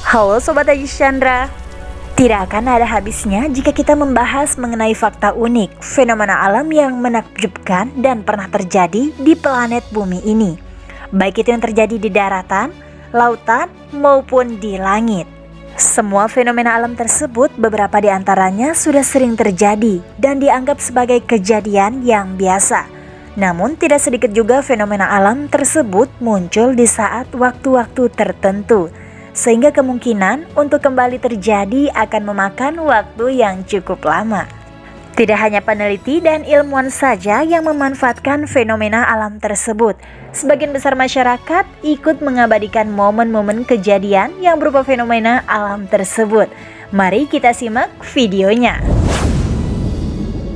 Halo Sobat Aji Chandra. Tidak akan ada habisnya jika kita membahas mengenai fakta unik, fenomena alam yang menakjubkan dan pernah terjadi di planet bumi ini. Baik itu yang terjadi di daratan, lautan, maupun di langit. Semua fenomena alam tersebut beberapa di antaranya sudah sering terjadi dan dianggap sebagai kejadian yang biasa. Namun tidak sedikit juga fenomena alam tersebut muncul di saat waktu-waktu tertentu, sehingga kemungkinan untuk kembali terjadi akan memakan waktu yang cukup lama. Tidak hanya peneliti dan ilmuwan saja yang memanfaatkan fenomena alam tersebut. Sebagian besar masyarakat ikut mengabadikan momen-momen kejadian yang berupa fenomena alam tersebut. Mari kita simak videonya.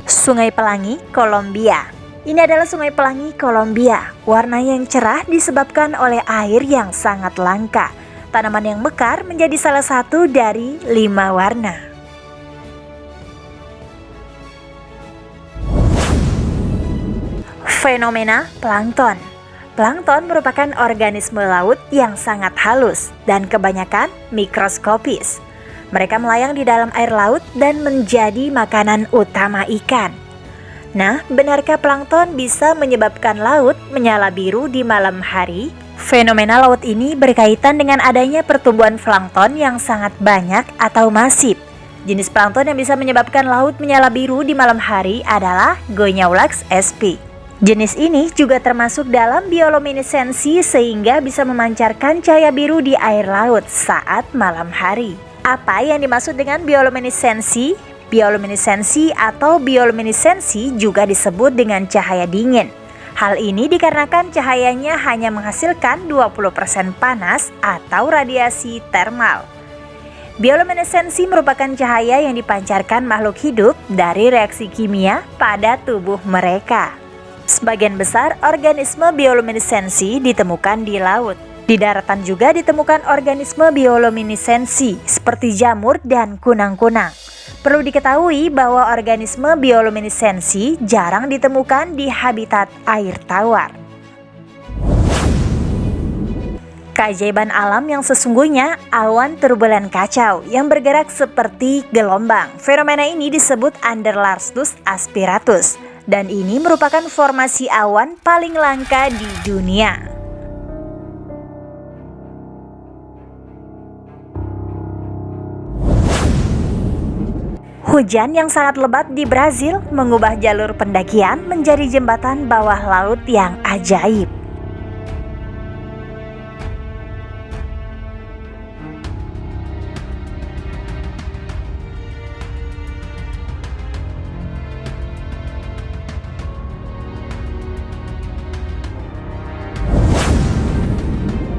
Sungai Pelangi, Kolombia. Ini adalah Sungai Pelangi, Kolombia. Warna yang cerah disebabkan oleh air yang sangat langka. Tanaman yang mekar menjadi salah satu dari 5 warna. Fenomena plankton. Plankton merupakan organisme laut yang sangat halus dan kebanyakan mikroskopis. Mereka melayang di dalam air laut dan menjadi makanan utama ikan. Nah, benarkah plankton bisa menyebabkan laut menyala biru di malam hari? Fenomena laut ini berkaitan dengan adanya pertumbuhan plankton yang sangat banyak atau masif. Jenis plankton yang bisa menyebabkan laut menyala biru di malam hari adalah Goniaulax sp. Jenis ini juga termasuk dalam bioluminesensi sehingga bisa memancarkan cahaya biru di air laut saat malam hari. Apa yang dimaksud dengan bioluminesensi? Bioluminesensi atau bioluminesensi juga disebut dengan cahaya dingin. Hal ini dikarenakan cahayanya hanya menghasilkan 20% panas atau radiasi termal. Bioluminesensi merupakan cahaya yang dipancarkan makhluk hidup dari reaksi kimia pada tubuh mereka. Sebagian besar organisme bioluminesensi ditemukan di laut. Di daratan juga ditemukan organisme bioluminesensi seperti jamur dan kunang-kunang. Perlu diketahui bahwa organisme bioluminesensi jarang ditemukan di habitat air tawar. Keajaiban alam yang sesungguhnya, awan turbulen kacau yang bergerak seperti gelombang. Fenomena ini disebut Anderlastus aspiratus, dan ini merupakan formasi awan paling langka di dunia. Hujan yang sangat lebat di Brazil mengubah jalur pendakian menjadi jembatan bawah laut yang ajaib.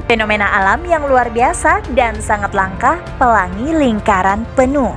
Fenomena alam yang luar biasa dan sangat langka, pelangi lingkaran penuh.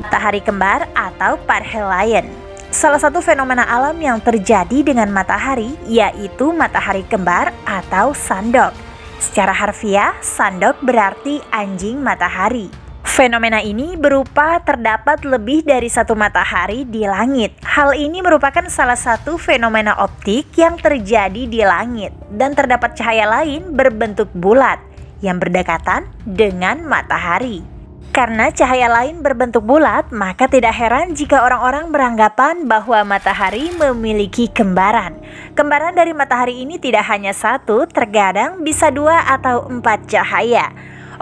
Matahari kembar atau parhelion. Salah satu fenomena alam yang terjadi dengan matahari yaitu matahari kembar atau sandok. Secara harfiah, sandok berarti anjing matahari. Fenomena ini berupa terdapat lebih dari satu matahari di langit. Hal ini merupakan salah satu fenomena optik yang terjadi di langit dan terdapat cahaya lain berbentuk bulat yang berdekatan dengan matahari. Karena cahaya lain berbentuk bulat, maka tidak heran jika orang-orang beranggapan bahwa matahari memiliki kembaran. Kembaran dari matahari ini tidak hanya satu, terkadang bisa 2 atau 4 cahaya.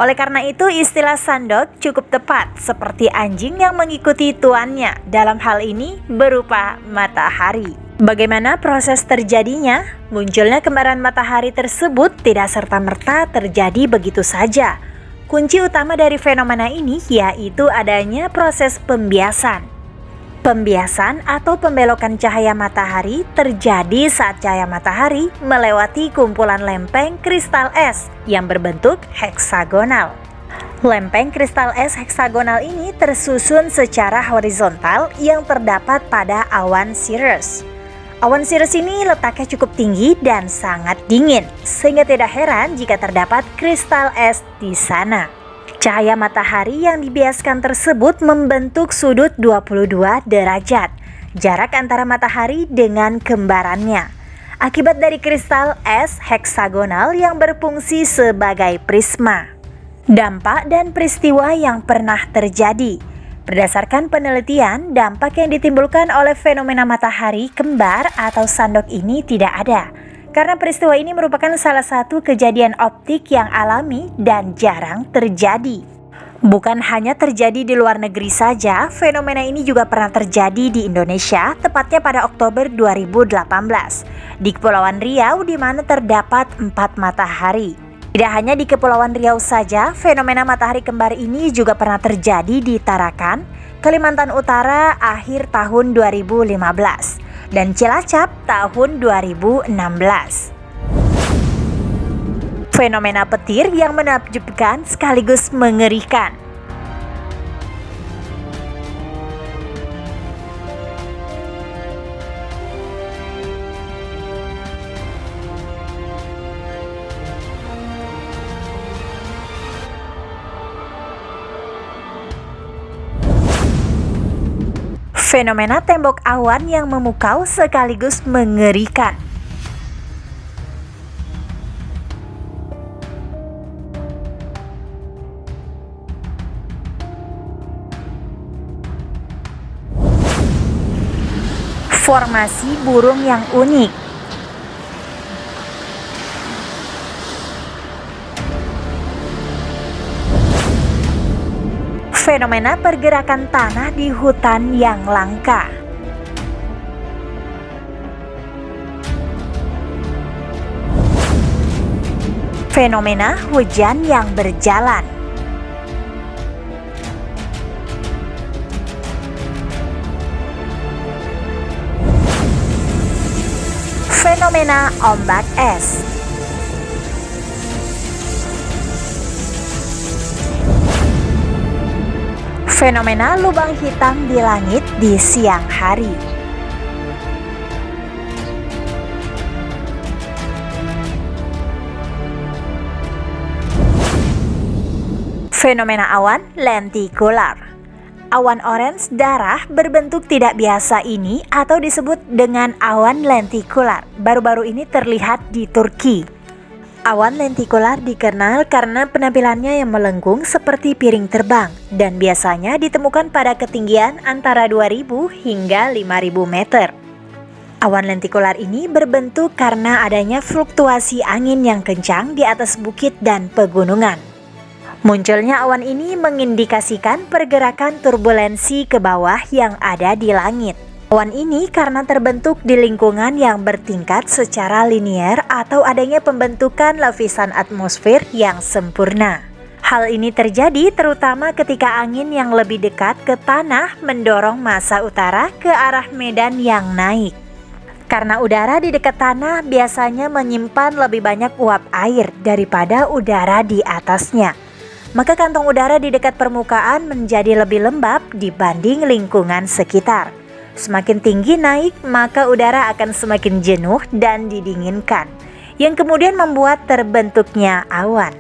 Oleh karena itu, istilah sandok cukup tepat, seperti anjing yang mengikuti tuannya. Dalam hal ini berupa matahari. Bagaimana proses terjadinya? Munculnya kembaran matahari tersebut tidak serta-merta terjadi begitu saja. Kunci utama dari fenomena ini yaitu adanya proses pembiasan. Pembiasan atau pembelokan cahaya matahari terjadi saat cahaya matahari melewati kumpulan lempeng kristal es yang berbentuk heksagonal. Lempeng kristal es heksagonal ini tersusun secara horizontal yang terdapat pada awan cirrus. Awan cirrus ini letaknya cukup tinggi dan sangat dingin, sehingga tidak heran jika terdapat kristal es di sana. Cahaya matahari yang dibiaskan tersebut membentuk sudut 22 derajat, jarak antara matahari dengan kembarannya. akibat dari kristal es heksagonal yang berfungsi sebagai prisma. Dampak dan peristiwa yang pernah terjadi. Berdasarkan penelitian, dampak yang ditimbulkan oleh fenomena matahari kembar atau sandok ini tidak ada, karena peristiwa ini merupakan salah satu kejadian optik yang alami dan jarang terjadi. Bukan hanya terjadi di luar negeri saja, fenomena ini juga pernah terjadi di Indonesia, tepatnya pada Oktober 2018, di Kepulauan Riau di mana terdapat 4 matahari. Tidak hanya di Kepulauan Riau saja, fenomena matahari kembar ini juga pernah terjadi di Tarakan, Kalimantan Utara akhir tahun 2015 dan Cilacap tahun 2016. Fenomena petir yang menakjubkan sekaligus mengerikan. Fenomena tembok awan yang memukau sekaligus mengerikan. Formasi burung yang unik. Fenomena pergerakan tanah di hutan yang langka. Fenomena hujan yang berjalan. Fenomena ombak es. Fenomena lubang hitam di langit di siang hari. Fenomena awan lentikular. Awan orange darah berbentuk tidak biasa ini atau disebut dengan awan lentikular baru-baru ini terlihat di Turki. Awan lentikular dikenal karena penampilannya yang melengkung seperti piring terbang dan biasanya ditemukan pada ketinggian antara 2000 hingga 5000 meter. Awan lentikular ini berbentuk karena adanya fluktuasi angin yang kencang di atas bukit dan pegunungan. Munculnya awan ini mengindikasikan pergerakan turbulensi ke bawah yang ada di langit. Awan ini karena terbentuk di lingkungan yang bertingkat secara linier atau adanya pembentukan lapisan atmosfer yang sempurna. Hal ini terjadi terutama ketika angin yang lebih dekat ke tanah mendorong massa utara ke arah medan yang naik. Karena udara di dekat tanah biasanya menyimpan lebih banyak uap air daripada udara di atasnya, maka kantong udara di dekat permukaan menjadi lebih lembab dibanding lingkungan sekitar. Semakin tinggi naik, maka udara akan semakin jenuh dan didinginkan, yang kemudian membuat terbentuknya awan.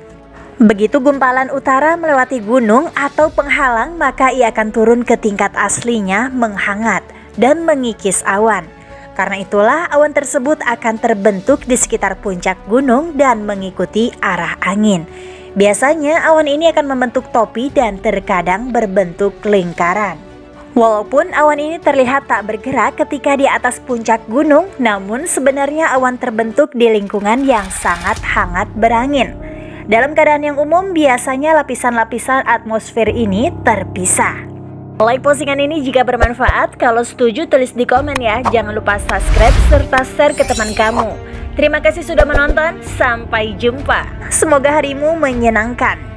Begitu gumpalan utara melewati gunung atau penghalang, maka ia akan turun ke tingkat aslinya menghangat dan mengikis awan. Karena itulah awan tersebut akan terbentuk di sekitar puncak gunung dan mengikuti arah angin. Biasanya awan ini akan membentuk topi dan terkadang berbentuk lingkaran. Walaupun awan ini terlihat tak bergerak ketika di atas puncak gunung, namun sebenarnya awan terbentuk di lingkungan yang sangat hangat berangin. Dalam keadaan yang umum, biasanya lapisan-lapisan atmosfer ini terpisah. Like postingan ini jika bermanfaat, kalau setuju tulis di komen ya. Jangan lupa subscribe serta share ke teman kamu. Terima kasih sudah menonton, sampai jumpa. Semoga harimu menyenangkan.